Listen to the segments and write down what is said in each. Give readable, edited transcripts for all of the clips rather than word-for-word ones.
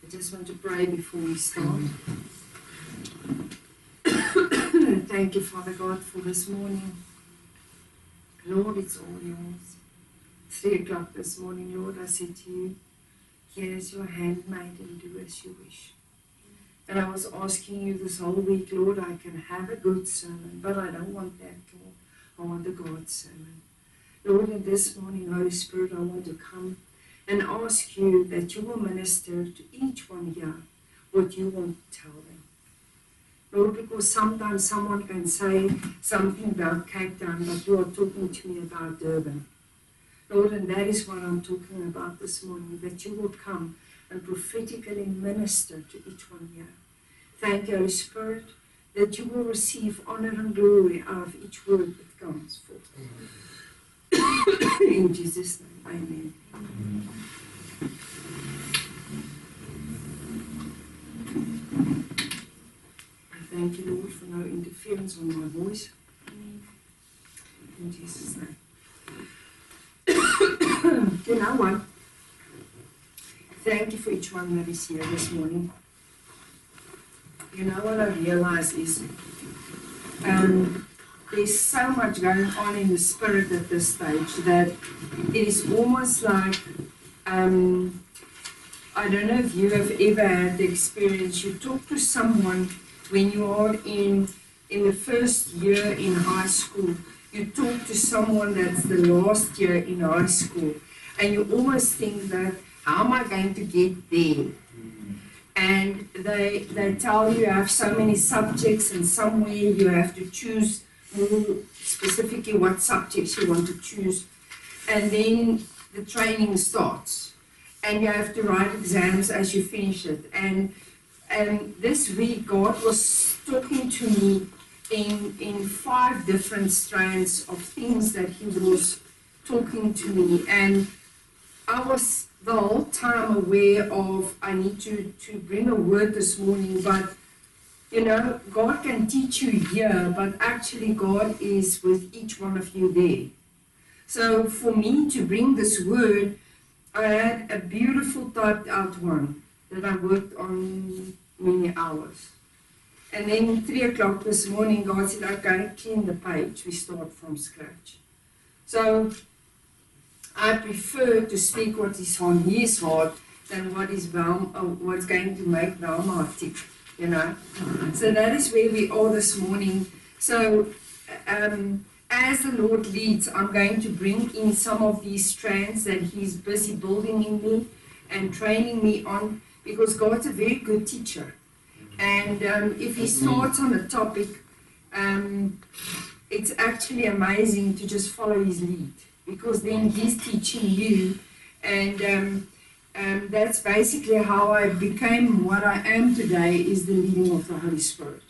I just want to pray before we start. Thank you, Father God, for this morning. Lord, it's all yours. 3 o'clock this morning, Lord, I said to you, here is your handmaid and do as you wish. And I was asking you this whole week, Lord, I can have a good sermon, but I don't want that, Lord. I want a God sermon. Lord, and this morning, Holy Spirit, I want to come and ask you that you will minister to each one here what you want to tell them. Lord, because sometimes someone can say something about Cape Town, but you are talking to me about Durban. Lord, and that is what I'm talking about this morning, that you will come and prophetically minister to each one here. Thank you, Holy Spirit, that you will receive honor and glory out of each word that comes forth. In Jesus' name, amen. I thank you, Lord, for no interference on my voice. In Jesus' name. You know what? Thank you for each one that is here this morning. You know what I realize is there's so much going on in the spirit at this stage that it is almost like, I don't know if you have ever had the experience, you talk to someone when you are in the first year in high school, you talk to someone that's the last year in high school, and you almost think that, how am I going to get there? And they tell you have so many subjects, and somewhere you have to choose more specifically what subjects you want to choose. And then the training starts, and you have to write exams as you finish it. And this week, God was talking to me in 5 different strands of things that He was talking to me. And I was the whole time aware of, I need to bring a word this morning, but you know, God can teach you here, but actually God is with each one of you there. So for me to bring this word, I had a beautiful typed out one that I worked on many hours. And then 3 o'clock this morning, God said, okay, clean the page, we start from scratch. So I prefer to speak what is on His heart than what's going to make Welma tick, you know. So that is where we are this morning. So as the Lord leads, I'm going to bring in some of these strands that He's busy building in me and training me on, because God's a very good teacher. And if He starts on a topic, it's actually amazing to just follow His lead, because then He's teaching you. And that's basically how I became what I am today, is the leading of the Holy Spirit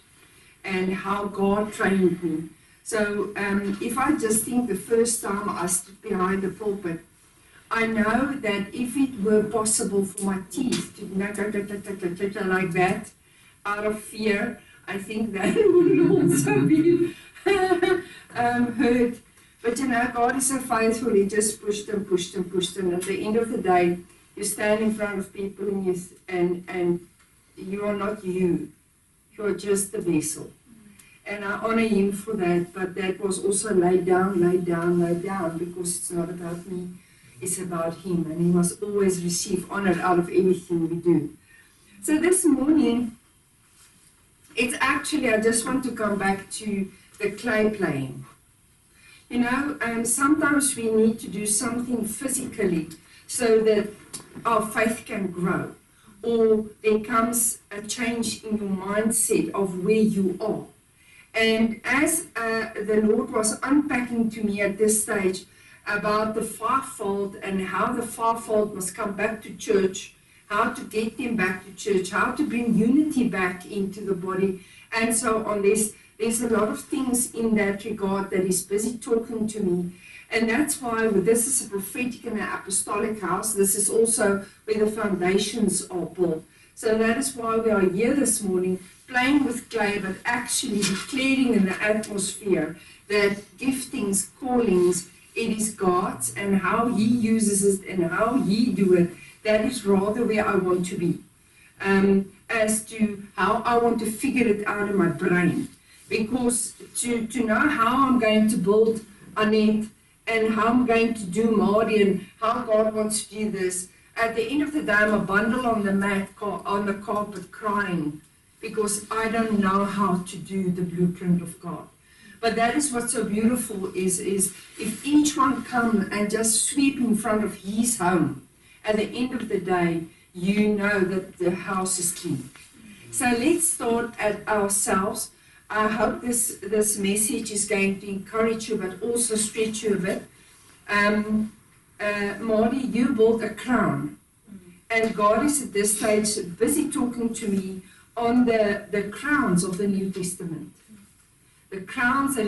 and how God trained me. So if I just think the first time I stood behind the pulpit, I know that if it were possible for my teeth to like that, out of fear, I think that would also be hurt. But you know, God is so faithful, He just pushed and pushed and pushed. And at the end of the day, you stand in front of people and you are not you. You are just the vessel. And I honor Him for that, but that was also laid down, because it's not about me, it's about Him. And He must always receive honor out of everything we do. So this morning, it's actually, I just want to come back to the clay playing. You know, sometimes we need to do something physically so that our faith can grow. Or there comes a change in your mindset of where you are. And as the Lord was unpacking to me at this stage about the fivefold and how the fivefold must come back to church, how to get them back to church, how to bring unity back into the body, and so on. There's a lot of things in that regard that He's busy talking to me. And that's why this is a prophetic and an apostolic house. This is also where the foundations are built. So that is why we are here this morning, playing with clay, but actually declaring in the atmosphere that giftings, callings, it is God's, and how He uses it and how He do it, that is rather where I want to be. as to how I want to figure it out in my brain. Because to know how I'm going to build Annette and how I'm going to do Marty and how God wants to do this, at the end of the day, I'm a bundle on the mat, on the carpet, crying because I don't know how to do the blueprint of God. But that is what's so beautiful is if each one come and just sweep in front of his home, at the end of the day, you know that the house is clean. So let's start at ourselves. I hope this message is going to encourage you, but also stretch you a bit. Marty, you built a crown, and God is at this stage busy talking to me on the crowns of the New Testament. The crowns that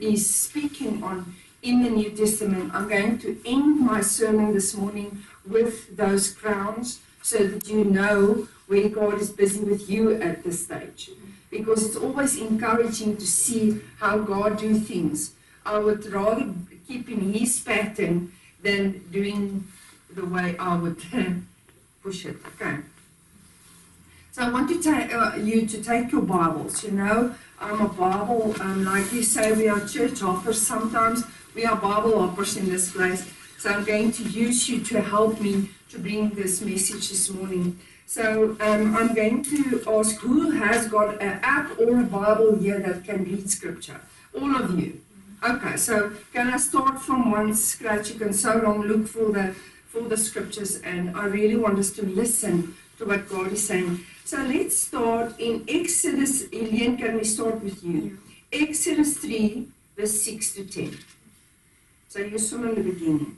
he's speaking on in the New Testament. I'm going to end my sermon this morning with those crowns so that you know where God is busy with you at this stage. Because it's always encouraging to see how God do things. I would rather keep in his pattern than doing the way I would push it. Okay. So I want to you to take your Bibles. You know, I'm a Bible, like you say, we are church hoppers. Sometimes we are Bible hoppers in this place. So I'm going to use you to help me to bring this message this morning. So I'm going to ask who has got an app or a Bible here that can read scripture? All of you. Okay, so can I start from one scratch? You can so long look for the scriptures, and I really want us to listen to what God is saying. So let's start in Exodus. Elian, can we start with you? Yeah. Exodus 3, verse 6 to 10. So you're still in the beginning.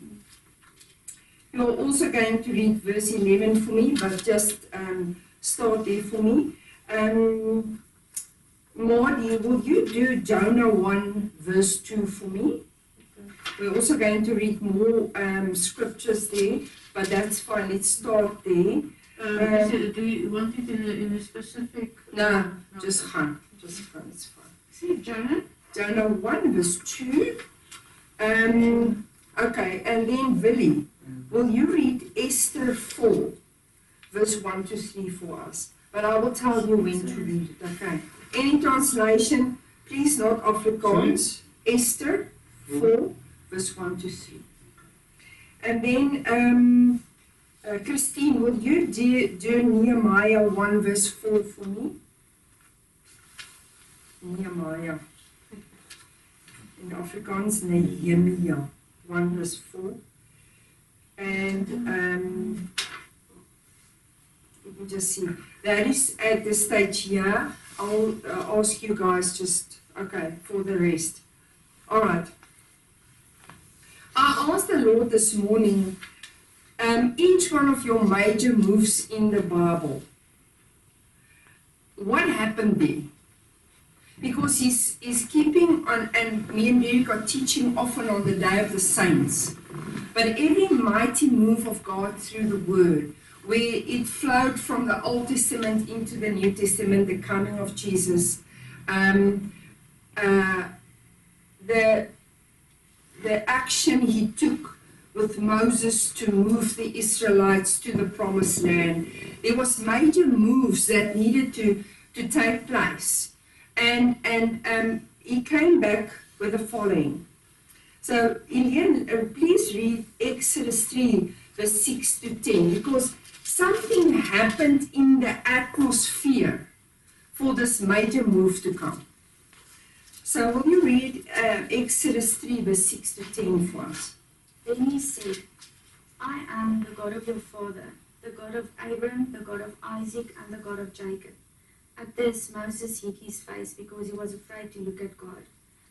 You're also going to read verse 11 for me, but just start there for me. Marty, will you do Jonah 1, verse 2 for me? We're also going to read more scriptures there, but that's fine. Let's start there. Do you want it in a specific? No, just fine. Just fine, it's fine. See, Jonah? Jonah 1, verse 2. Okay, and then Willie, will you read Esther 4, verse 1 to 3 for us? But I will tell you when to read it, okay? Any translation, please not Afrikaans. Esther 4, verse 1 to 3. And then, Christine, will you do Nehemiah 1, verse 4 for me? Nehemiah. In Afrikaans, Nehemiah 1, verse 4. And let me just see. That is at this stage here. I'll ask you guys just, okay, for the rest. All right. I asked the Lord this morning, each one of your major moves in the Bible, what happened there? Because he's keeping on, and me and Derek are teaching often on the Day of the Saints. But every mighty move of God through the Word, where it flowed from the Old Testament into the New Testament, the coming of Jesus, the action he took with Moses to move the Israelites to the Promised Land. There was major moves that needed to take place. And he came back with the following. So, Elian, please read Exodus 3, verse 6 to 10, because something happened in the atmosphere for this major move to come. So, will you read Exodus 3, verse 6 to 10 for us? Then he said, I am the God of your father, the God of Abraham, the God of Isaac, and the God of Jacob. At this, Moses hid his face because he was afraid to look at God.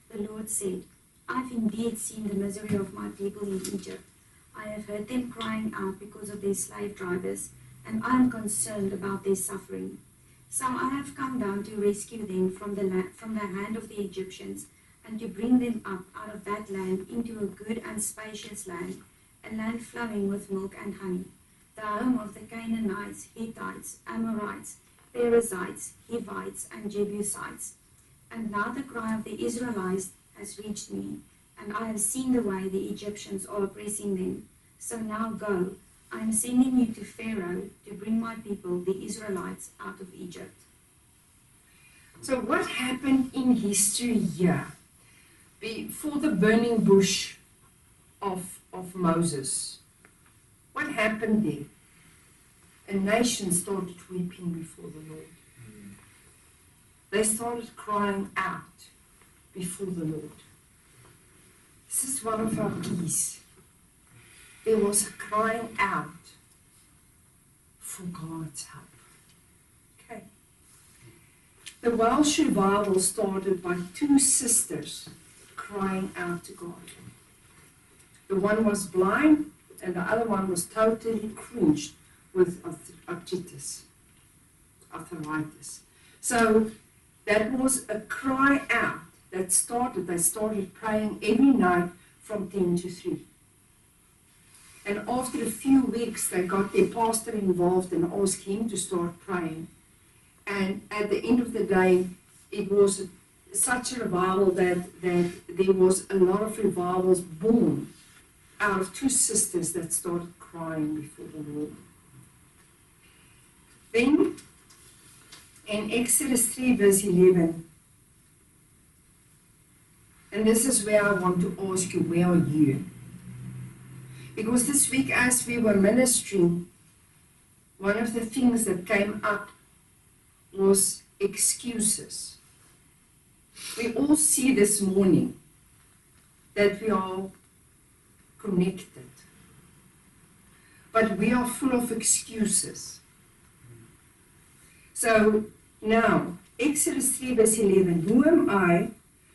The Lord said, I've indeed seen the misery of my people in Egypt. I have heard them crying out because of their slave drivers, and I am concerned about their suffering. So I have come down to rescue them from the hand of the Egyptians, and to bring them up out of that land into a good and spacious land, a land flowing with milk and honey, the home of the Canaanites, Hittites, Amorites, Perizzites, Hivites, and Jebusites. And now the cry of the Israelites has reached me, and I have seen the way the Egyptians are oppressing them. So now go, I am sending you to Pharaoh to bring my people, the Israelites, out of Egypt. So what happened in history here? Before the burning bush of Moses, what happened there? A nation started weeping before the Lord. They started crying out before the Lord. This is one of our keys. There was a crying out for God's help. Okay. The Welsh revival started by two sisters crying out to God. The one was blind and the other one was totally crunched with arthritis. So that was a cry out that started. They started praying every night from 10 to 3. And after a few weeks, they got their pastor involved and asked him to start praying. And at the end of the day, it was such a revival that there was a lot of revivals born out of two sisters that started crying before the Lord. Then, in Exodus 3 verse 11, and this is where I want to ask you, where are you? Because this week as we were ministering, one of the things that came up was excuses. We all see this morning that we are connected, but we are full of excuses. So now, Exodus 3 verse 11, who am I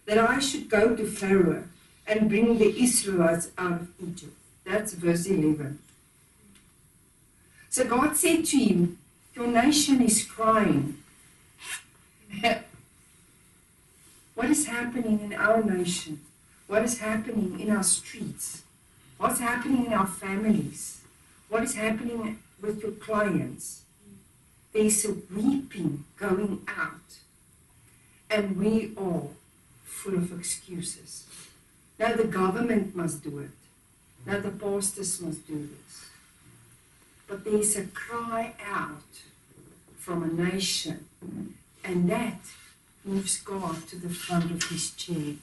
that I should go to Pharaoh and bring the Israelites out of Egypt? That's verse 11. So God said to him, your nation is crying. What is happening in our nation? What is happening in our streets? What's happening in our families? What is happening with your clients? There's a weeping going out. And we are full of excuses. Now the government must do it. Now the pastors must do this. But there's a cry out from a nation, and that moves God to the front of his chair.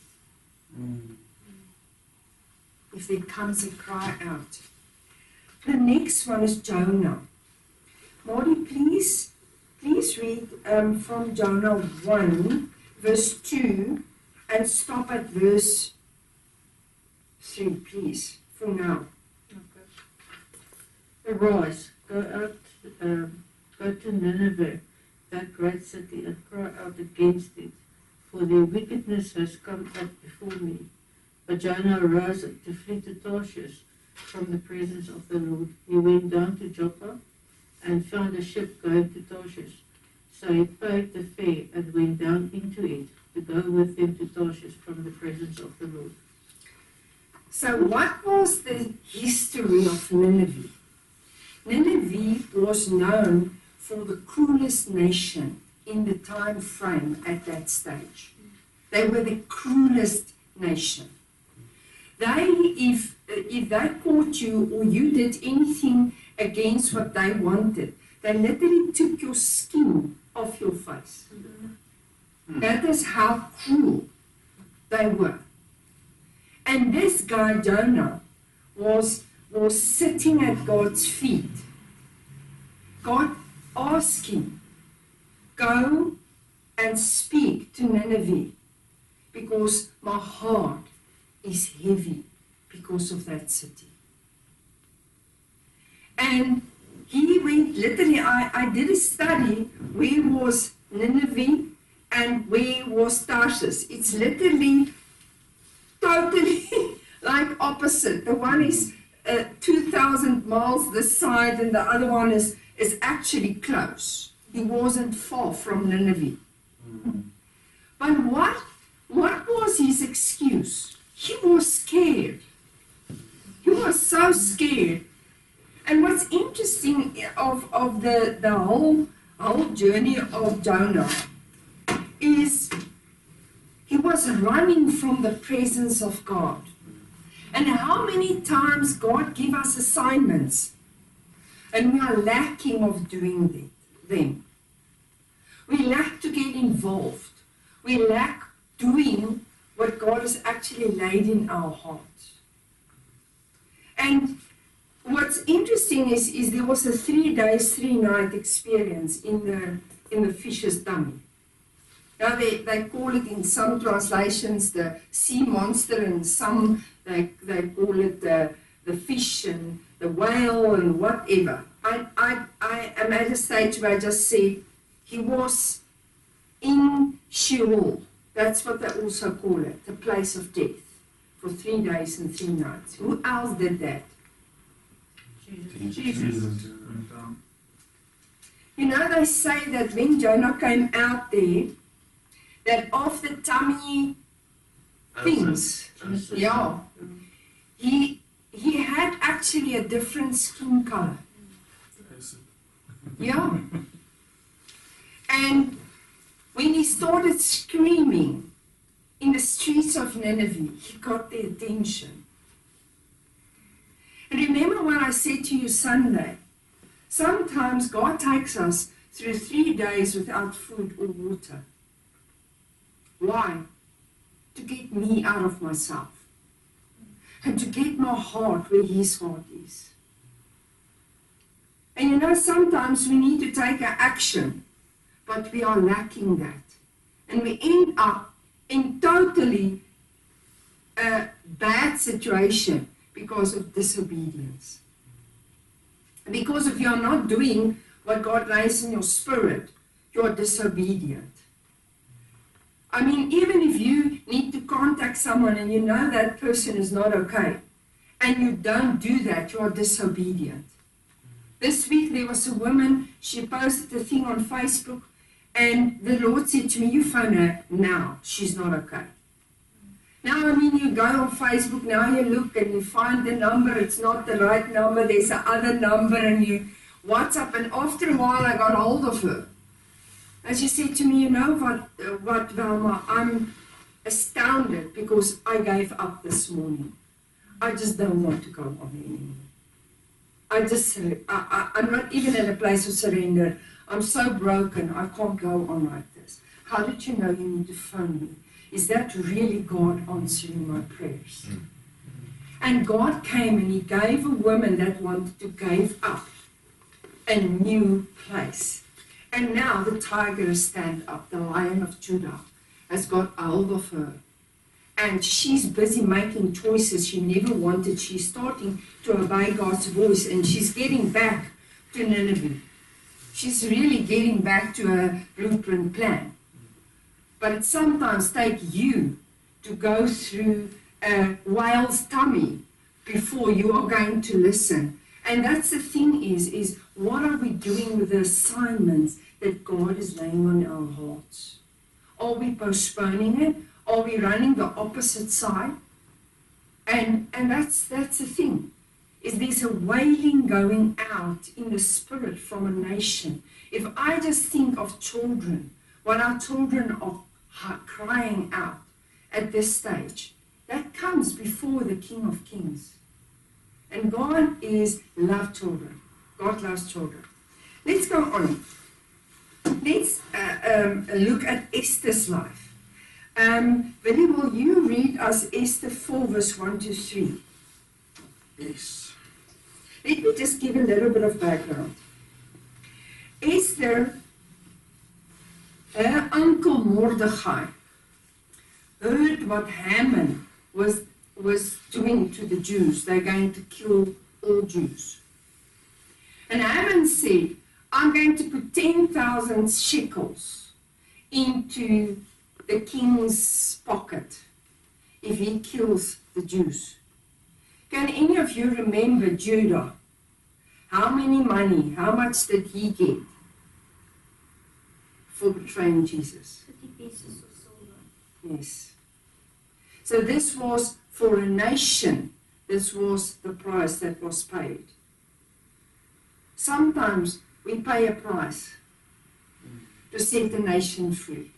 If there comes a cry out. The next one is Jonah. Marty, please read from Jonah 1, verse 2, and stop at verse 3, please. For now. Okay. Arise, go to Nineveh, that great city, and cry out against it, for their wickedness has come up before me. But Jonah arose to flee to Tarshish from the presence of the Lord. He went down to Joppa and found a ship going to Tarshish. So he paid the fare and went down into it to go with them to Tarshish from the presence of the Lord. So what was the history of Nineveh? Nineveh was known for the cruelest nation in the time frame at that stage. They were the cruelest nation. If they caught you or you did anything against what they wanted, they literally took your skin off your face. That is how cruel they were. And this guy, Jonah, was sitting at God's feet. God asked him, go and speak to Nineveh, because my heart is heavy because of that city. And he went, literally, I did a study where was Nineveh and where was Tarshish. It's literally totally like opposite. The one is 2,000 miles this side and the other one is actually close. He wasn't far from Nineveh. But what was his excuse? He was scared. He was so scared. And what's interesting of the whole journey of Jonah is he was running from the presence of God. And how many times God give us assignments And we are lacking of doing them. We lack to get involved. We lack doing what God has actually laid in our hearts. And what's interesting is there was a 3 days, 3 night experience in the fish's tummy. Now they call it in some translations the sea monster, and some they call it the fish and the whale and whatever. I am at a stage where I just say he was in Sheol. That's what they also call it, the place of death, for 3 days and 3 nights. Who else did that? Jesus. You know, they say that when Jonah came out there, that of the tummy things, yeah, he had actually a different skin color. Yeah. And when he started screaming in the streets of Nineveh, he got their attention. And remember what I said to you Sunday, sometimes God takes us through 3 days without food or water. Why? To get me out of myself. And to get my heart where his heart is. And you know, sometimes we need to take an action, but we are lacking that. And we end up in totally a bad situation because of disobedience. Because if you are not doing what God lays in your spirit, you are disobedient. I mean, even if you need to contact someone and you know that person is not okay, and you don't do that, you are disobedient. This week there was a woman, she posted a thing on Facebook, and the Lord said to me, you phone her now, she's not okay. Now, I mean, you go on Facebook, now you look and you find the number, it's not the right number, there's a other number, and you WhatsApp, and after a while I got hold of her. And she said to me, you know what, Welma, I'm astounded because I gave up this morning. I just don't want to go on anymore. I'm not even in a place of surrender. I'm so broken, I can't go on like this. How did you know you need to phone me? Is that really God answering my prayers? And God came and he gave a woman that wanted to give up a new place. And now the tiger has stand up, the Lion of Judah has got a hold of her. And she's busy making choices she never wanted. She's starting to obey God's voice, and she's getting back to Nineveh. She's really getting back to her blueprint plan. But it sometimes takes you to go through a whale's tummy before you are going to listen. And that's the thing is what are we doing with the assignments that God is laying on our hearts? Are we postponing it? Are we running the opposite side? And that's the thing, is there's a wailing going out in the spirit from a nation. If I just think of children, what our children are crying out at this stage, that comes before the King of Kings. And God loves children. God loves children. Let's go on. Let's look at Esther's life. Willie, will you read us Esther 4, verse 1 to 3? Yes. Let me just give a little bit of background. Esther, her uncle Mordechai, heard what Haman was doing to the Jews. They're going to kill all Jews. And Haman said, I'm going to put 10,000 shekels into the king's pocket if he kills the Jews. Can any of you remember Judah? How much did he get for betraying Jesus? 50 pieces of silver. Yes. So this was for a nation. This was the price that was paid. Sometimes we pay a price to set the nation free.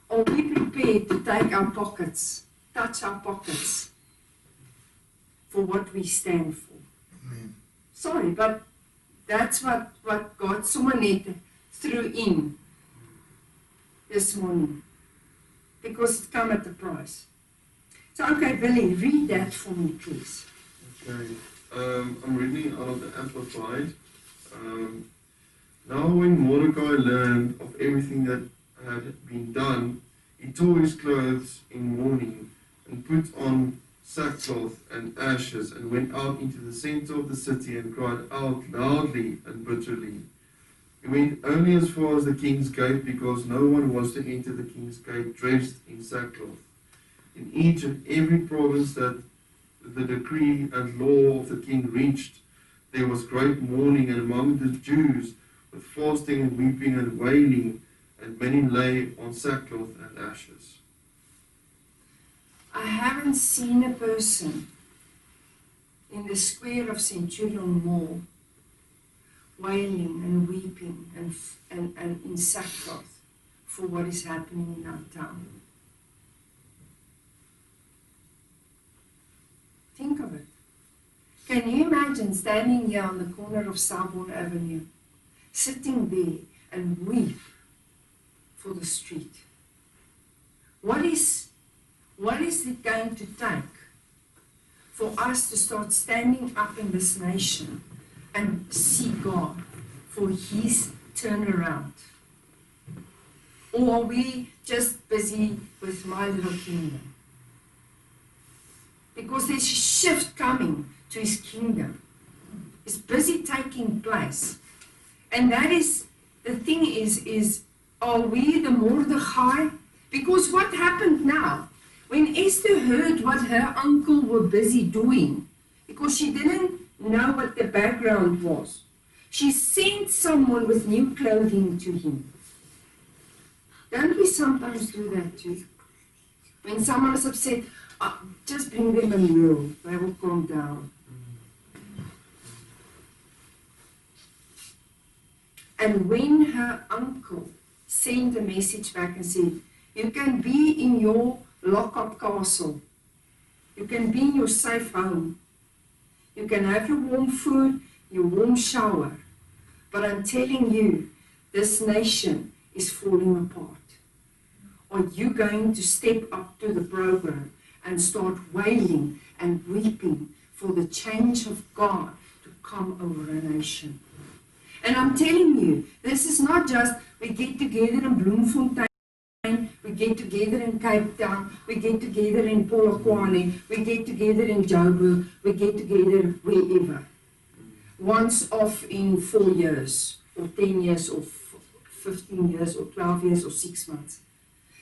Or we prepared to take our pockets, touch our pockets for what we stand for. Amen. Sorry, but That's what God Somanette threw in this morning, because it come at the price. So, okay, Billy, read that for me, please. Okay. I'm reading out of the Amplified. Now when Mordecai learned of everything that had been done, he tore his clothes in mourning and put on sackcloth and ashes and went out into the center of the city and cried out loudly and bitterly. He went only as far as the king's gate, because no one was to enter the king's gate dressed in sackcloth. In each and every province that the decree and law of the king reached, there was great mourning, and among the Jews with fasting and weeping and wailing, and many lay on sackcloth and ashes. I haven't seen a person in the square of Centurion Mall wailing and weeping and in sackcloth for what is happening in our town. Think of it. Can you imagine standing here on the corner of Southbourne Avenue, sitting there and weep for the street? What is it going to take for us to start standing up in this nation and see God for His turnaround? Or are we just busy with my little kingdom? Because there's a shift coming to His kingdom. It's busy taking place. And that is, the thing is are we the Mordecai? Because what happened now? When Esther heard what her uncle were busy doing, because she didn't know what the background was, she sent someone with new clothing to him. Don't we sometimes do that too? When someone is upset, just bring them a meal, they will calm down. And when her uncle sent a message back and said, you can be in your lock-up castle, you can be in your safe home, you can have your warm food, your warm shower, but I'm telling you, this nation is falling apart. Are you going to step up to the program and start wailing and weeping for the change of God to come over a nation? And I'm telling you, this is not just we get together in Bloemfontein, we get together in Cape Town, we get together in Polokwane, we get together in Joburg, we get together wherever. Once off in 4 years, or 10 years, or 15 years, or 12 years, or 6 months.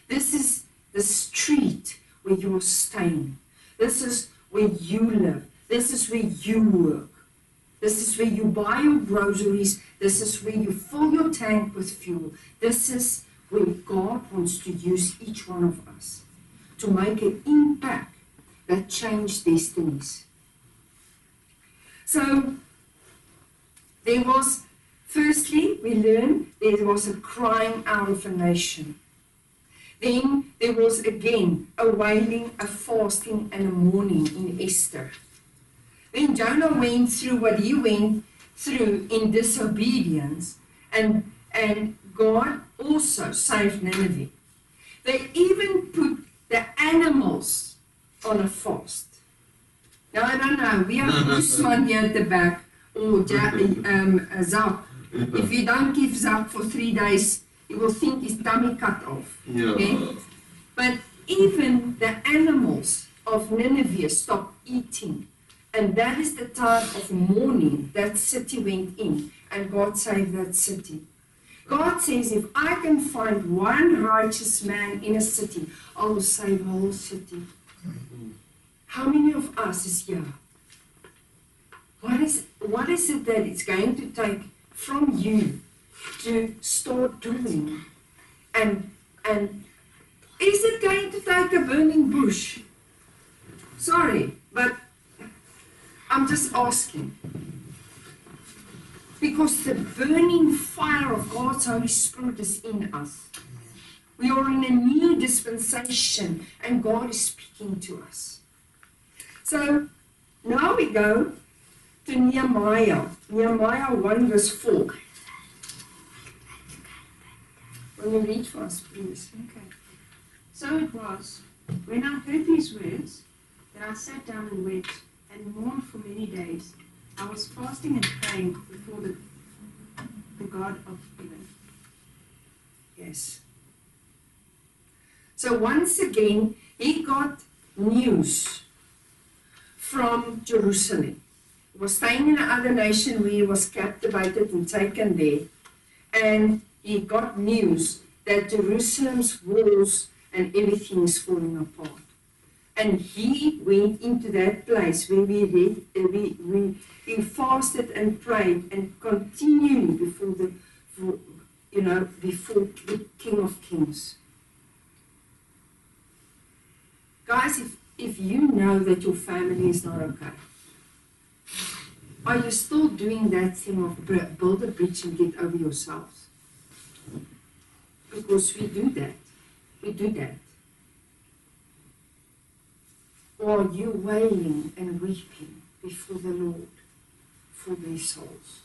This is the street where you're staying. This is where you live. This is where you work. This is where you buy your groceries. This is where you fill your tank with fuel. This is where God wants to use each one of us to make an impact that changes destinies. So, there was, firstly, we learned there was a crying out of a nation. Then there was again a wailing, a fasting, and a mourning in Esther. Then Jonah went through what he went through in disobedience, and God also saved Nineveh. They even put the animals on a fast. Now, I don't know, we have Usman here at the back, or Zak. If you don't give Zak for 3 days, you will think his tummy cut off. Yeah. Okay? But even the animals of Nineveh stopped eating. And that is the time of mourning that city went in, and God saved that city. God says, if I can find one righteous man in a city, I will save a whole city. How many of us is here? What is it that it's going to take from you to start doing? And is it going to take a burning bush? Sorry, but I'm just asking. Because the burning fire of God's Holy Spirit is in us. We are in a new dispensation, and God is speaking to us. So now we go to Nehemiah. Nehemiah 1 verse 4. Will you read for us, please? Okay. So it was, when I heard these words, that I sat down and wept and mourned for many days. I was fasting and praying before the God of heaven. Yes. So once again, he got news from Jerusalem. He was staying in another nation where he was captivated and taken there. And he got news that Jerusalem's walls and everything is falling apart. And he went into that place where he fasted and prayed and continually before the King of Kings. Guys, if you know that your family is not okay, are you still doing that thing of build a bridge and get over yourselves? Because we do that. We do that. Or are you wailing and weeping before the Lord for their souls?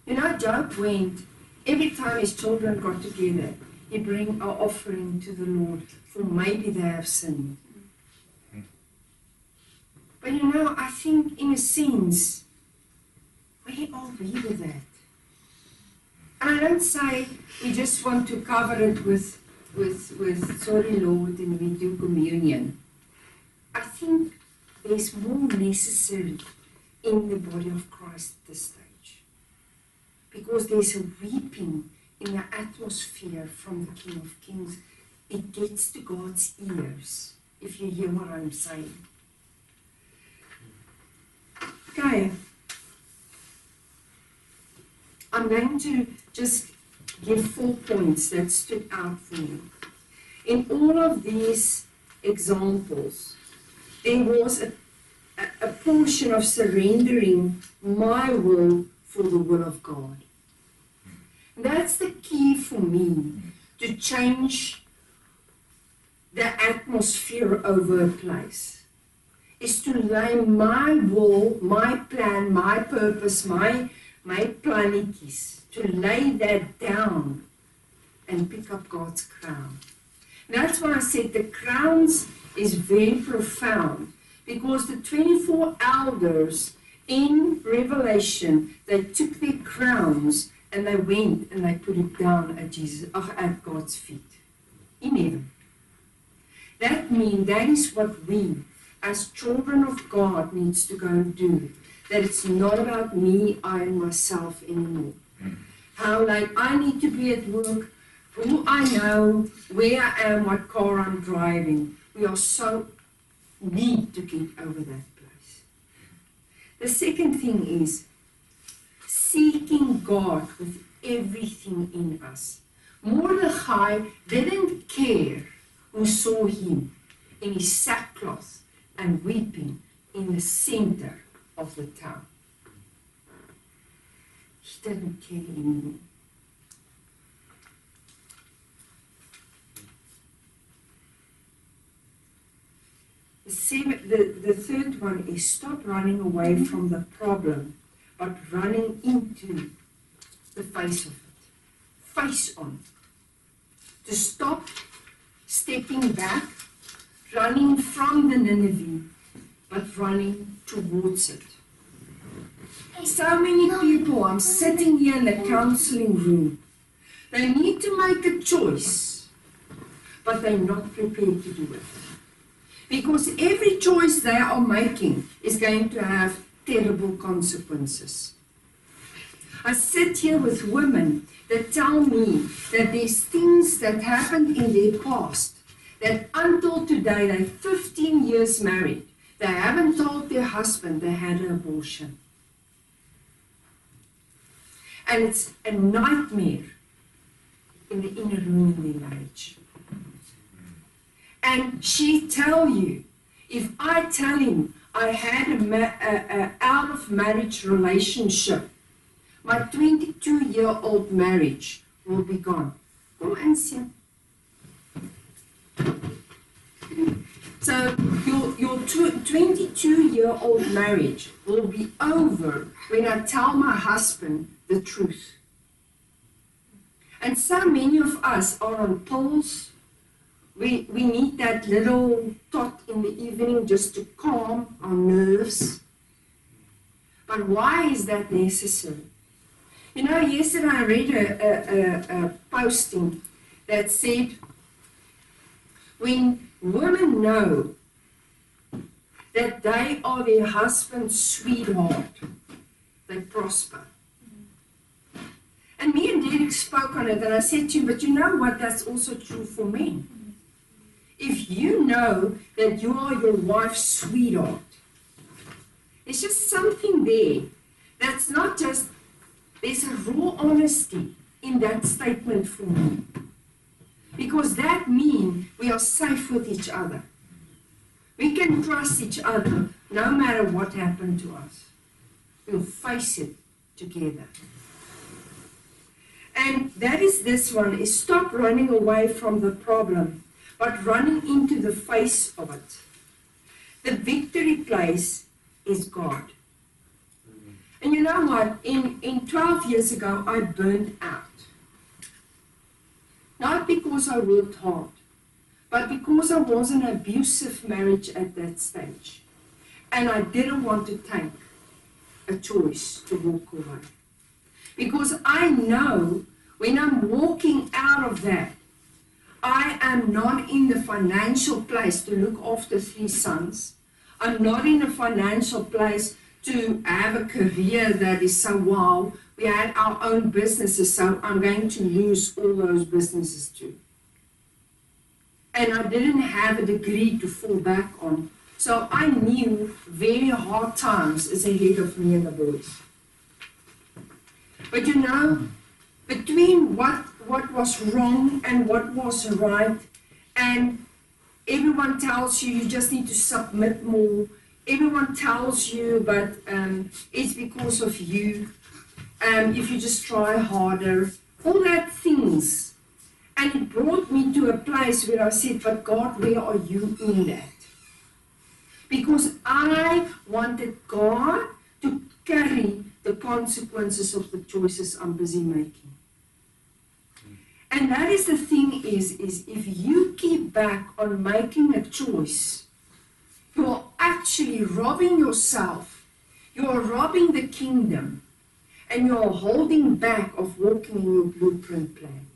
You know, Job went, every time his children got together, he bring an offering to the Lord, for maybe they have sinned. But you know, I think in a sense, where are we with that? And I don't say we just want to cover it with sorry Lord, and we do communion. I think there's more necessary in the body of Christ at this stage. Because there's a weeping in the atmosphere from the King of Kings. It gets to God's ears, if you hear what I'm saying. Okay. I'm going to just give 4 points that stood out for me. In all of these examples, there was a portion of surrendering my will for the will of God. That's the key for me to change the atmosphere over a place. Is to lay my will, my plan, my purpose, my planities, to lay that down and pick up God's crown. That's why I said the crowns is very profound, because the 24 elders in Revelation, they took their crowns and they went and they put it down at God's feet in heaven. That means that is what we as children of God needs to go and do. That it's not about me, I and myself anymore. How like I need to be at work, who I know, where I am, what car I'm driving. We are so need to get over that place. The second thing is seeking God with everything in us. Mordecai didn't care who saw him in his sackcloth and weeping in the center of the town. He didn't care anymore. The third one is stop running away from the problem, but running into the face of it. Face on. To stop stepping back, running from the Nineveh, but running towards it. So many people, I'm sitting here in the counseling room, they need to make a choice, but they're not prepared to do it. Because every choice they are making is going to have terrible consequences. I sit here with women that tell me that there's things that happened in their past that until today, they're 15 years married, they haven't told their husband they had an abortion. And it's a nightmare in the inner room of their marriage. And she tell you, if I tell him I had a out of marriage relationship, my 22-year-old marriage will be gone. Kom in, sien. So your 22-year-old marriage will be over when I tell my husband the truth. And so many of us are on pills. We need that little tot in the evening just to calm our nerves. But why is that necessary? You know, yesterday I read a posting that said, when women know that they are their husband's sweetheart, they prosper. And me and Derek spoke on it, and I said to him, but you know what, that's also true for men. If you know that you are your wife's sweetheart, there's just something there that's not just, there's a raw honesty in that statement for me. Because that means we are safe with each other. We can trust each other no matter what happened to us. We'll face it together. And that is this one, is stop running away from the problem, but running into the face of it. The victory place is God. And you know what? In 12 years ago, I burned out. Not because I worked hard, but because I was in an abusive marriage at that stage. And I didn't want to take a choice to walk away. Because I know when I'm walking out of that, I am not in the financial place to look after 3 sons. I'm not in a financial place to have a career that is so wow. We had our own businesses, so I'm going to lose all those businesses too. And I didn't have a degree to fall back on. So I knew very hard times is ahead of me and the boys. But you know, between what was wrong and what was right, and everyone tells you just need to submit more. Everyone tells you, but it's because of you. If you just try harder, all that things. And it brought me to a place where I said, but God, where are you in that? Because I wanted God to carry the consequences of the choices I'm busy making. And that is the thing is if you keep back on making a choice, you are actually robbing yourself. You are robbing the kingdom. And you are holding back of walking in your blueprint plan.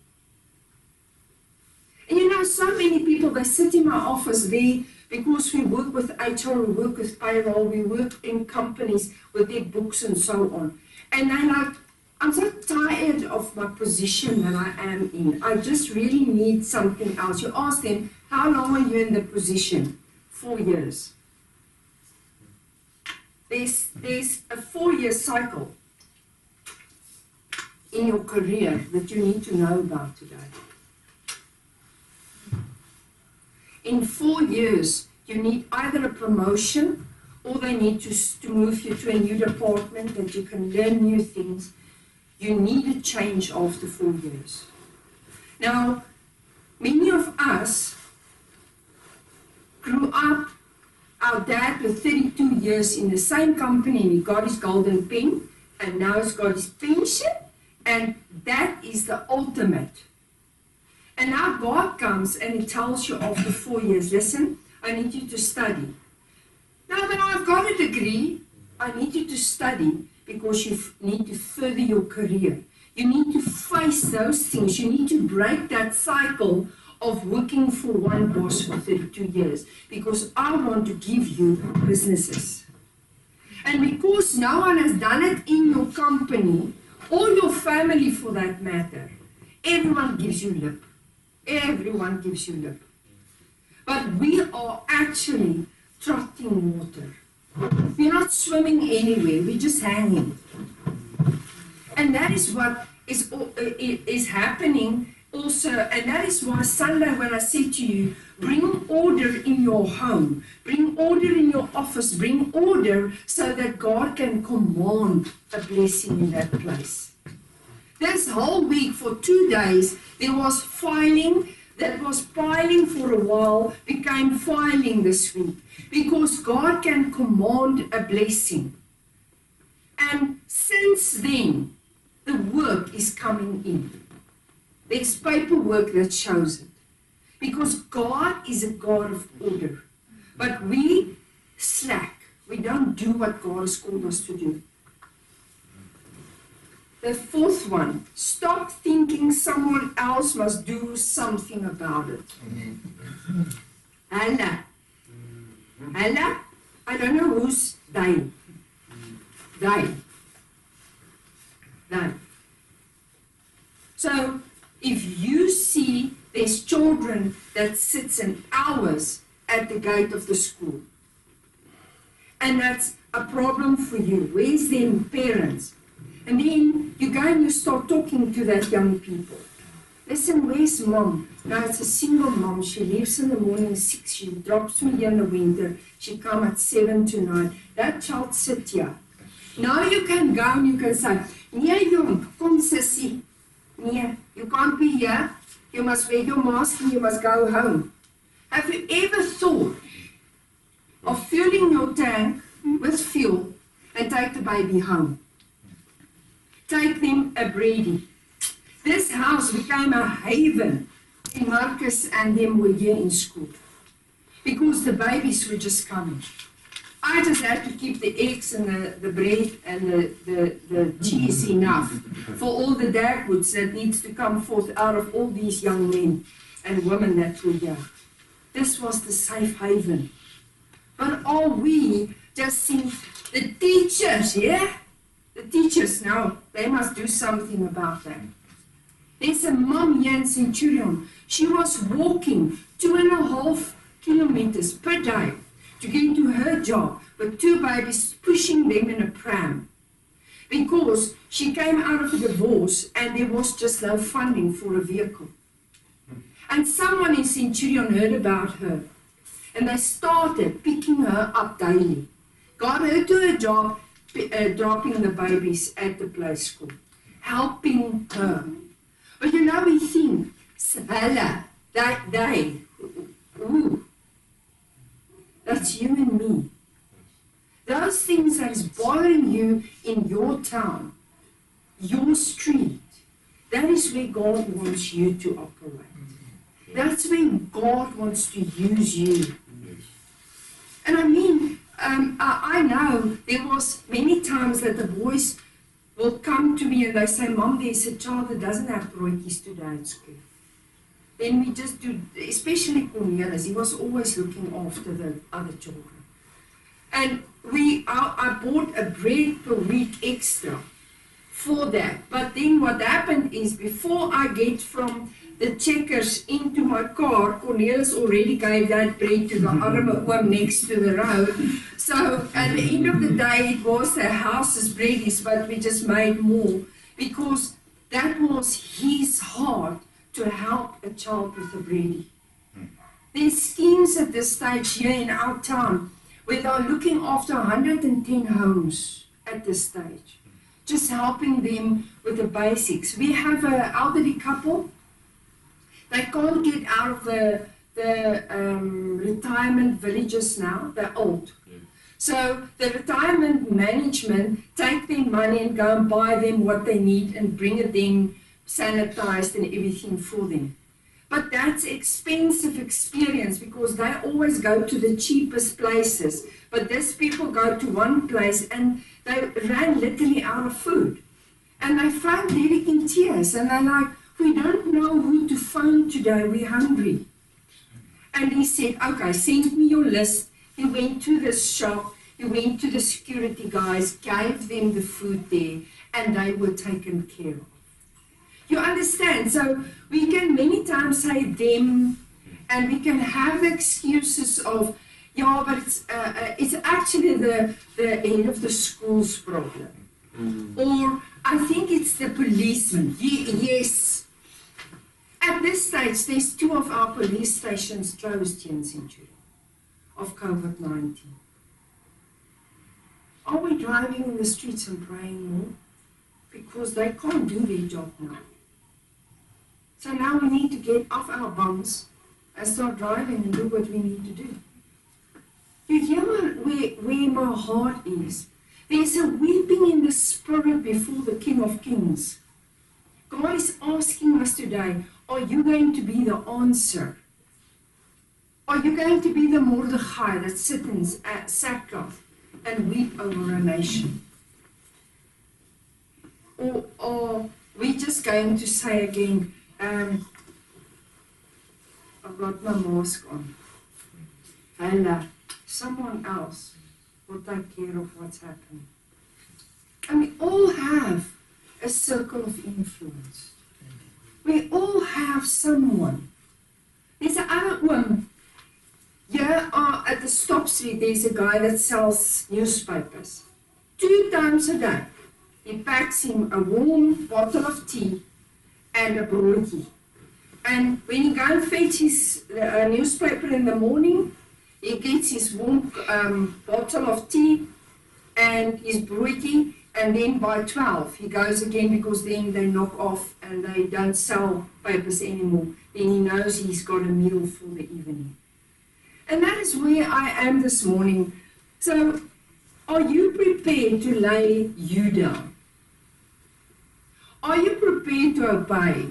And you know, so many people, they sit in my office there because we work with HR, we work with payroll, we work in companies with their books and so on. And they're like, I'm so tired of my position that I am in. I just really need something else. You ask them, how long are you in the position? 4 years. There's a 4-year cycle in your career that you need to know about today. In 4 years, you need either a promotion or they need to move you to a new department that you can learn new things. You need a change after 4 years. Now, many of us grew up, our dad was 32 years in the same company and he got his golden pen and now he's got his pension. And that is the ultimate. And now God comes and He tells you after 4 years, listen, I need you to study. Now that I've got a degree, I need you to study because you need to further your career. You need to face those things. You need to break that cycle of working for one boss for 32 years because I want to give you businesses. And because no one has done it in your company, or your family for that matter, everyone gives you lip. Everyone gives you lip. But we are actually trotting water. We're not swimming anywhere, we're just hanging. And that is what is happening also, and that is why Sunday when I said to you, bring order in your home, bring order in your office, bring order so that God can command a blessing in that place. This whole week for 2 days, there was filing, that was piling for a while became filing this week, because God can command a blessing. And since then, the work is coming in. There's paperwork that shows it. Because God is a God of order. But we slack. We don't do what God has called us to do. The fourth one, stop thinking someone else must do something about it. Hella. Hella? I don't know who's they. They. So, if you see there's children that sits in hours at the gate of the school, and that's a problem for you, where's them parents? And then you go and you start talking to that young people. Listen, where's mom? Now it's a single mom. She leaves in the morning 6. She drops me here in the winter. She comes at 7 to 9. That child sit here. Now you can go and you can say, nee jong, kom sissie. Nee, you can't be here. You must wear your mask and you must go home. Have you ever thought of filling your tank with fuel and take the baby home? Take them a Brady. This house became a haven when Marcus and them were here in school, because the babies were just coming. I just had to keep the eggs and the bread and the cheese enough for all the dagwoods that needs to come forth out of all these young men and women that were here. This was the safe haven. But are we just seeing the teachers, yeah? The teachers now, they must do something about that. There's a mom here in Centurion. She was walking 2.5 kilometers per day to get to her job with 2 babies, pushing them in a pram, because she came out of a divorce and there was just no funding for a vehicle. And someone in Centurion heard about her, and they started picking her up daily. Got her to a job, dropping the babies at the play school, helping her. But you know, we think, Sala, ooh, that's you and me. Those things that is bothering you in your town, your street, that is where God wants you to operate. That's where God wants to use you. And I mean, I know there was many times that the boys will come to me and they say, Mom, there's a child that doesn't have broodjies today at school. Then we just do, especially Cornelius, he was always looking after the other children. And I bought a bread per week extra for that. But then what happened is, before I get from the Checkers into my car, Cornelius already gave that bread to the arme oom next to the road. So at the end of the day, it was the house's breadies, but we just made more, because that was his heart to help a child with a breadie. There's schemes at this stage here in our town where they're looking after 110 homes at this stage, just helping them with the basics. We have an elderly couple. They can't get out of the retirement villages now. They're old. So the retirement management take their money and go and buy them what they need and bring it in sanitized and everything for them. But that's expensive experience, because they always go to the cheapest places. But these people go to one place and they ran literally out of food. And they found Derek in tears, and they're like, we don't know who to phone today, we're hungry. And he said, okay, send me your list. He went to the shop, he went to the security guys, gave them the food there, and they were taken care of. You understand? So we can many times say them, and we can have excuses of, yeah, but it's actually the end of the school's problem. Or I think it's the policeman. Yes. At this stage, there's 2 of our police stations closed here in Centurion of COVID-19. Are we driving in the streets and praying more? Because they can't do their job now. So now we need to get off our bums and start driving and do what we need to do. You hear where my heart is? There's a weeping in the spirit before the King of Kings. God is asking us today, are you going to be the answer? Are you going to be the Mordechai that sits in sackcloth and weep over a nation? Or are we just going to say again, I've got my mask on, and someone else will take care of what's happening? And we all have a circle of influence. We all have someone. There's another one. Here at the Stop Street, there's a guy that sells newspapers. 2 times a day, he packs him a warm bottle of tea and a broodjie. And when he goes and fetch his newspaper in the morning, he gets his warm bottle of tea and his broodjie, and then by 12 he goes again, because then they knock off and they don't sell papers anymore. Then he knows he's got a meal for the evening. And that is where I am this morning. So, are you prepared to lay you down? Are you prepared to obey?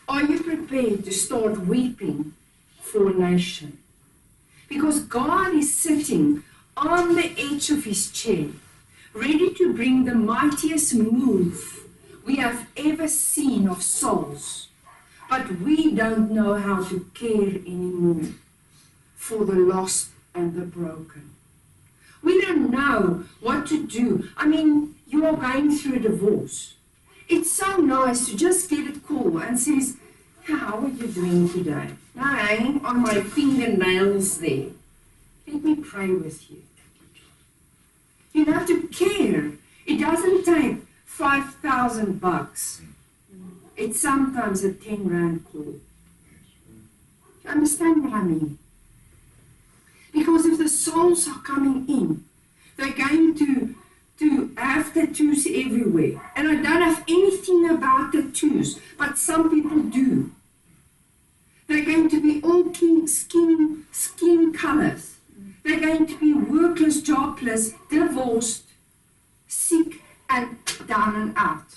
Are you prepared to start weeping for a nation? Because God is sitting on the edge of his chair, ready to bring the mightiest move we have ever seen of souls. But we don't know how to care anymore for the lost and the broken. We don't know what to do. I mean, you are going through a divorce. It's so nice to just get a call and says, how are you doing today? Now hanging on my fingernails there. Let me pray with you. You have to care. It doesn't take $5,000. It's sometimes a 10 rand call. Do you understand what I mean? Because if the souls are coming in, they're going to have tattoos everywhere. And I don't have anything about tattoos, but some people do. They're going to be all skin colors. They're going to be workless, jobless, divorced, sick, and down and out.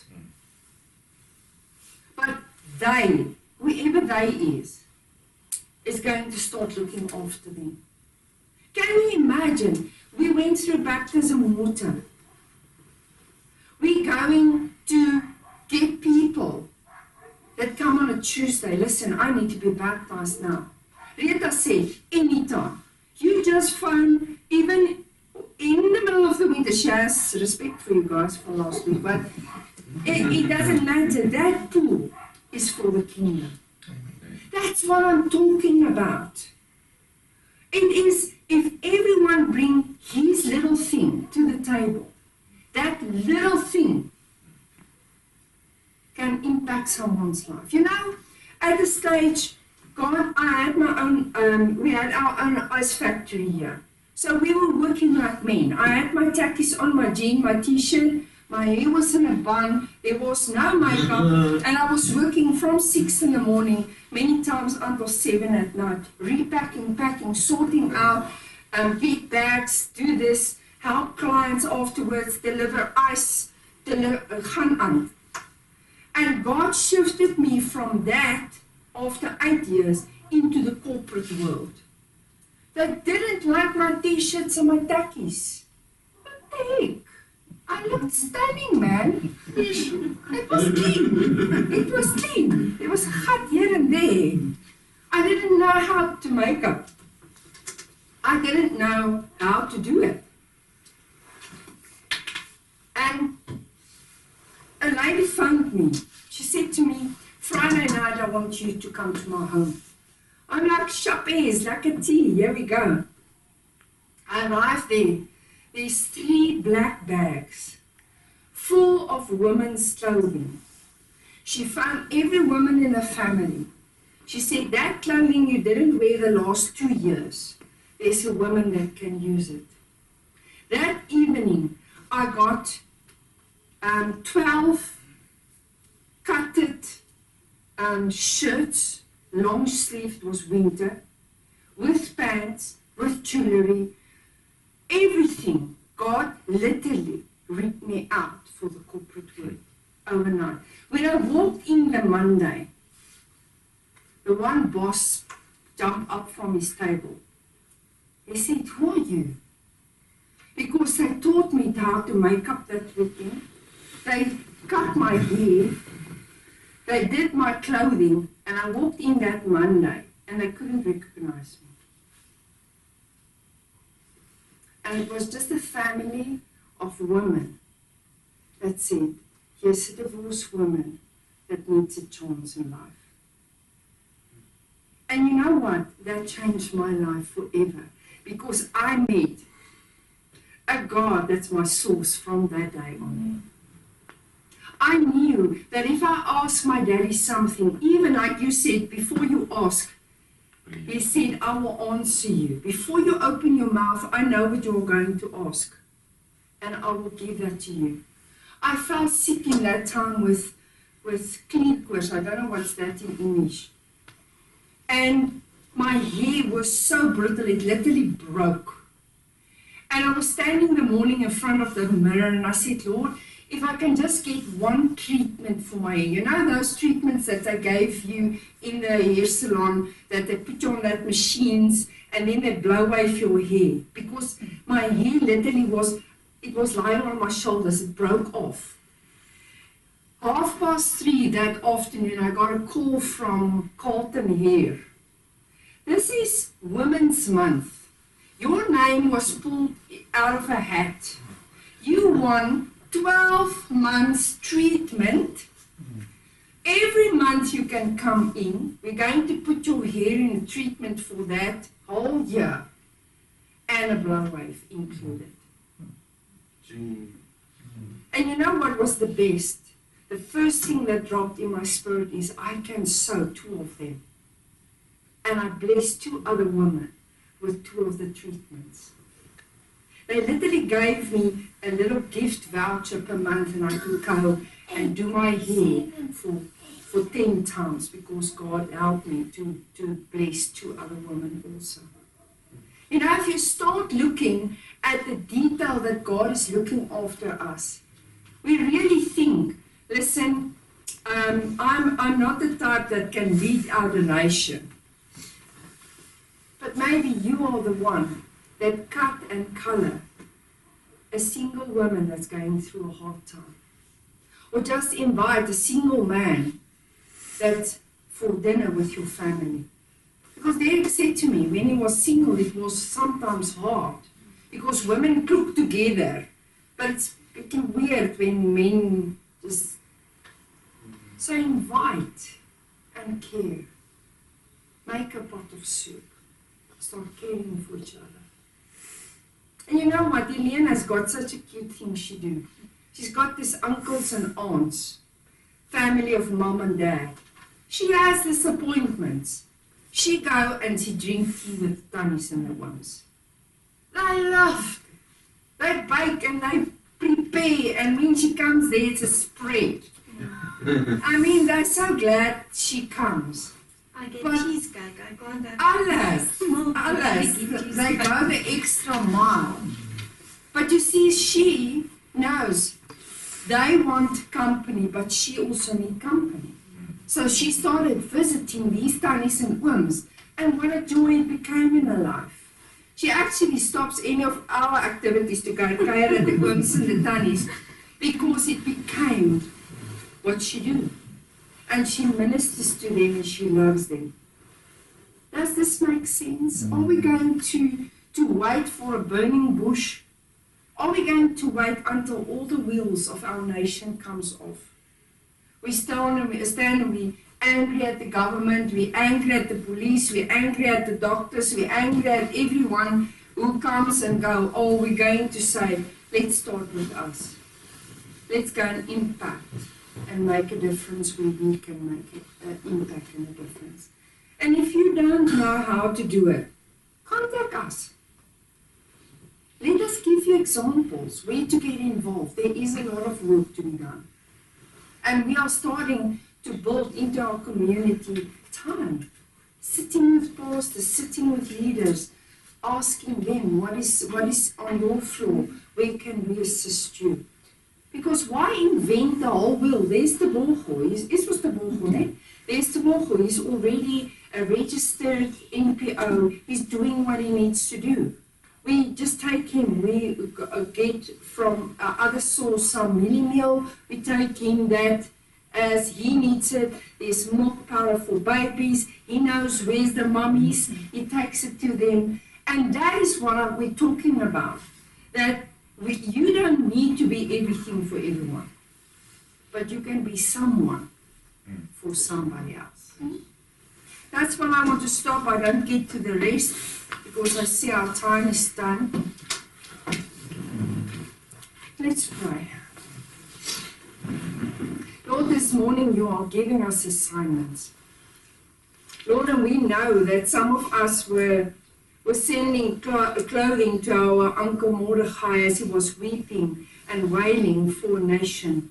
But they, whoever they is going to start looking after them. Can you imagine? We went through baptism water. We're going to get people that come on a Tuesday. Listen, I need to be baptized now. Rita said, anytime. You just phone, even in the middle of the winter. She has respect for you guys for last week, but it doesn't matter. That pool is for the kingdom. That's what I'm talking about. It is, if everyone bring his little thing to the table, that little thing can impact someone's life. You know, at the stage, God, I had my own, we had our own ice factory here. So we were working like men. I had my tackies on, my jean, my t-shirt, my hair was in a bun, there was no makeup, and I was working from 6 in the morning, many times until 7 at night, repacking, packing, sorting out, get bags, do this, help clients afterwards, deliver ice, gaan aan. And God shifted me from that, after 8 years, into the corporate world. They didn't like my t-shirts and my tackies. What the heck? I looked stunning, man. It was clean. It was clean. There was a cut here and there. I didn't know how to make up. I didn't know how to do it. And a lady phoned me. She said to me, Friday night, I want you to come to my home. I'm like, shoppies, like a tea, here we go. I arrived there. There's 3 black bags full of women's clothing. She found every woman in the family. She said, that clothing you didn't wear the last 2 years, there's a woman that can use it. That evening, I got 12 cutted shirts, long sleeved, was winter, with pants, with jewelry, everything. God literally ripped me out for the corporate world overnight. When I walked in the Monday, the one boss jumped up from his table. He said, "Who are you?" Because they taught me how to make up that weekend. They cut my hair. They did my clothing. And I walked in that Monday and they couldn't recognize me. And it was just a family of women that said, "Here's a divorced woman that needs a chance in life." And you know what? That changed my life forever. Because I met a God that's my source from that day on. I knew that if I asked my daddy something, even like you said, before you ask, he said, "I will answer you. Before you open your mouth, I know what you're going to ask. And I will give that to you." I fell sick in that time with klierkoors. I don't know what's that in English. And my hair was so brittle, it literally broke. And I was standing in the morning in front of the mirror and I said, "Lord, if I can just get one treatment for my hair." You know those treatments that they gave you in the hair salon, that they put you on that machines and then they blow away your hair. Because my hair literally was lying on my shoulders, it broke off. 3:30 that afternoon, I got a call from Carlton Hair. "This is Women's Month. Your name was pulled out of a hat. You won 12 months treatment. Every month you can come in. We're going to put your hair in a treatment for that whole year. And a blow wave included." And you know what was the best? The first thing that dropped in my spirit is, I can sew 2 of them. And I blessed 2 other women with 2 of the treatments. They literally gave me a little gift voucher per month and I could go and do my hair for 10 times because God helped me to bless 2 other women also. You know, if you start looking at the detail that God is looking after us, we really think, listen, I'm not the type that can lead out a nation. But maybe you are the one that cut and color a single woman that's going through a hard time. Or just invite a single man that's for dinner with your family. Because Derek said to me, when he was single, it was sometimes hard. Because women cook together. But it's getting weird when men just... So invite and care. Make a pot of soup. Start caring for each other. And you know what? Elena's got such a cute thing she do. She's got these uncles and aunts. Family of mom and dad. She has these appointments. She go and she drink tea with the Tannies and the ones. They love it. They bake and they prepare. And when she comes there, it's a spread. I mean, they're so glad she comes. I get But cheesecake. I can't have alles. They go the extra mile. But you see, she knows they want company, but she also needs company. So she started visiting these Tannies and Ooms, and what a joy it became in her life. She actually stops any of our activities to go and care at the Ooms and the Tannies because it became what she do. And she ministers to them and she loves them. Does this make sense? Are we going to wait for a burning bush? Are we going to wait until all the wheels of our nation comes off? We stand and we angry at the government, we angry at the police, we angry at the doctors, we angry at everyone who comes and go, oh, we're going to say, let's start with us. Let's go and impact and make a difference where we can make an impact and a difference. And if you don't know how to do it, contact us. Let us give you examples where to get involved. There is a lot of work to be done. And we are starting to build into our community time. Sitting with pastors, sitting with leaders, asking them what is on your floor, where can we assist you? Because why invent the whole wheel? There's the Borgo. This was the Borgo, né? There's the Borgo. He's already a registered NPO. He's doing what he needs to do. We just take him. We get from other source some mini meal. We take him that as he needs it. There's milk powder for babies. He knows where's the mummies. He takes it to them. And that is what we're talking about. That you don't need to be everything for everyone, but you can be someone for somebody else. That's when I want to stop. I don't get to the rest because I see our time is done. Let's pray. Lord, this morning you are giving us assignments. Lord, and we know that some of us were sending clothing to our Uncle Mordechai as he was weeping and wailing for a nation.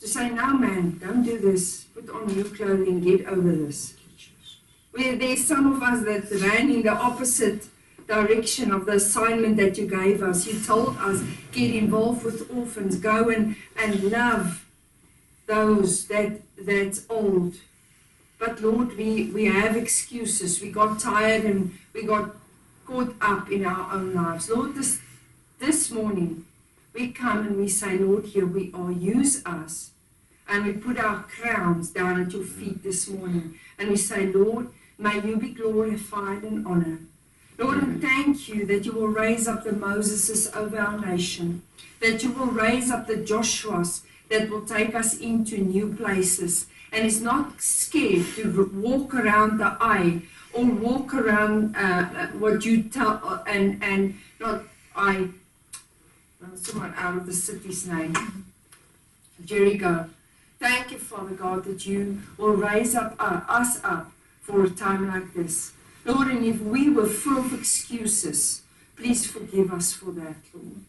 To say, no man, don't do this. Put on new clothing, get over this. Where there's some of us that ran in the opposite direction of the assignment that you gave us. You told us, get involved with orphans, go and love those that's old. But Lord, we have excuses. We got tired and we got caught up in our own lives. Lord, this morning we come and we say, Lord, here we are, use us. And we put our crowns down at your feet this morning. And we say, Lord, may you be glorified and honored. Lord, and thank you that you will raise up the Moseses over our nation. That you will raise up the Joshuas that will take us into new places. And is not scared to walk around the eye or walk around what you tell and not I. Someone out of the city's name, Jericho. Thank you, Father God, that you will raise up us up for a time like this, Lord. And if we were full of excuses, please forgive us for that, Lord.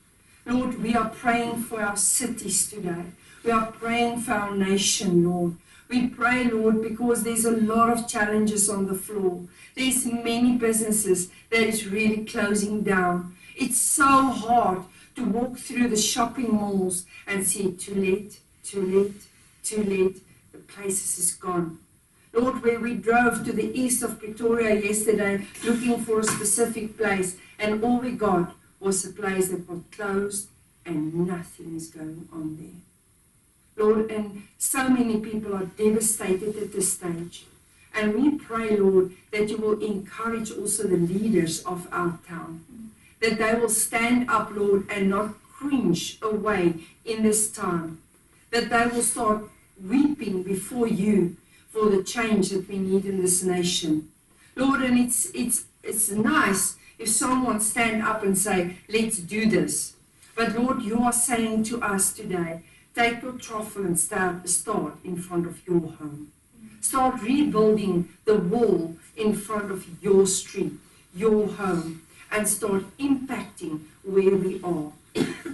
Lord, we are praying for our cities today. We are praying for our nation, Lord. We pray, Lord, because there's a lot of challenges on the floor. There's many businesses that is really closing down. It's so hard to walk through the shopping malls and see too late, too late, too late. The places is gone. Lord, where we drove to the east of Pretoria yesterday looking for a specific place, and all we got was a place that was closed and nothing is going on there. Lord, and so many people are devastated at this stage. And we pray, Lord, that you will encourage also the leaders of our town. That they will stand up, Lord, and not cringe away in this time. That they will start weeping before you for the change that we need in this nation. Lord, and it's nice if someone stand up and say, let's do this. But Lord, you are saying to us today, take your trowel and start in front of your home. Start rebuilding the wall in front of your street, your home, and start impacting where we are.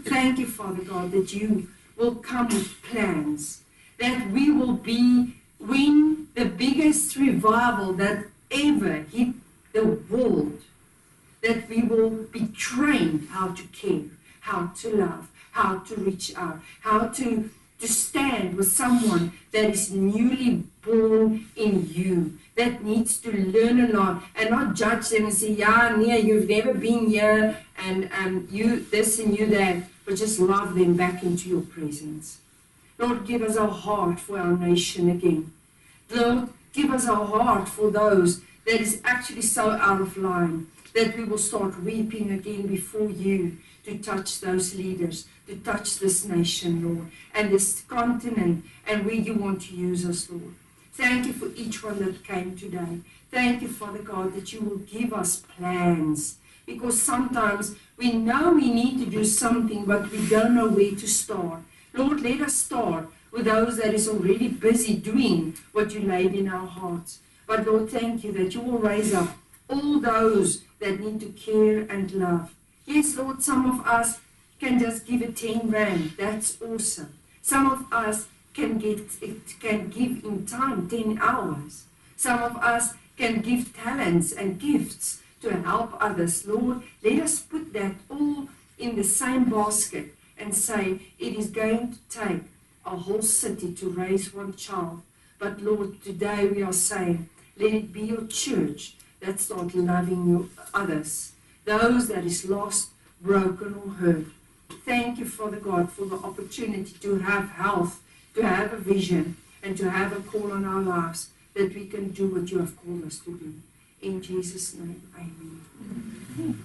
Thank you, Father God, that you will come with plans, that we will win the biggest revival that ever hit the world, that we will be trained how to care, how to love, how to reach out, how to stand with someone that is newly born in you, that needs to learn a lot and not judge them and say, yeah, Nia, you've never been here, and you this and you that, but just love them back into your presence. Lord, give us a heart for our nation again. Lord, give us a heart for those that is actually so out of line, that we will start weeping again before you to touch those leaders, to touch this nation, Lord, and this continent, and where you want to use us, Lord. Thank you for each one that came today. Thank you, Father God, that you will give us plans, because sometimes we know we need to do something, but we don't know where to start. Lord, let us start with those that is already busy doing what you laid in our hearts. But Lord, thank you that you will raise up all those that need to care and love. Yes, Lord, some of us can just give a 10 rand. That's awesome. Some of us can give in time 10 hours. Some of us can give talents and gifts to help others. Lord, let us put that all in the same basket and say it is going to take a whole city to raise one child. But Lord, today we are saying, let it be your church that start loving you others, those that is lost, broken or hurt. Thank you, Father God, for the opportunity to have health, to have a vision, and to have a call on our lives, that we can do what you have called us to do. In Jesus' name, amen.